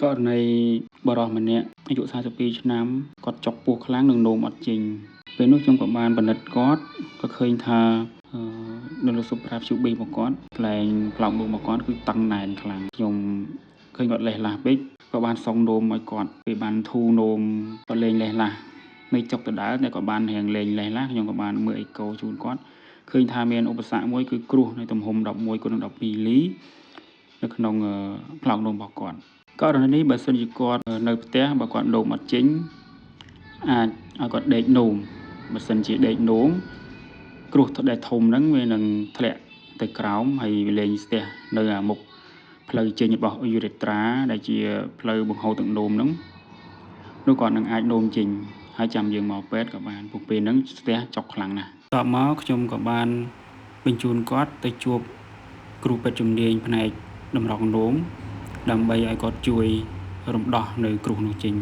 ករណីបុរសម្នាក់អាយុ42ឆ្នាំគាត់ចុកពោះខ្លាំងនឹងនោមអត់ចេញពេលនោះខ្ញុំក៏បានពិនិត្យគាត់ក៏ឃើញថានៅលើសុបប្រាប់ជូបេរបស់គាត់កន្លែងប្លោកនោមរបស់គាត់គឺតឹងណែនខ្លាំងខ្ញុំឃើញគាត់លេះឡាស់ពេកក៏បានសងនោមឲ្យគាត់ពេលបានធូរនោមគាត់លេងលេះឡាស់មិនចុកដដែលតែគាត់បានរៀងលេងលេះឡាស់ខ្ញុំក៏បានមើលអេកូជូនគាត់ឃើញថាមានឧបសគ្គមួយគឺគ្រោះនៅទំហំ11x12 លីនៅក្នុងប្លោកនោមរបស់គាត់ករណីនេះបើសិនជាគាត់នៅផ្ទះបើគាត់នោមអត់ចេញអាចឲ្យគាត់ដេកនោមបើសិនជាដេកនោមគ្រោះដែលធំហ្នឹងវានឹងធ្លាក់ទៅក្រោមហើយវាលែងស្ទះនៅអាមុខផ្លូវចេញរបស់យូរេត្រាដែលជាផ្លូវបង្ហូរទឹកនោមហ្នឹងនោះគាត់នឹងអាចនោមចេញហើយចាំយើងមកពេទ្យក៏បានពួកពេលហ្នឹងស្ទះចុកខ្លាំងណាស់តបមកខ្ញុំក៏បានបញ្ជូនគាត់ទៅជួបគ្រូពេទ្យជំនាញផ្នែកតម្រង់នោមដើម្បីឲ្យគាត់ជួយរំដោះនៅគ្រោះនោះចេញ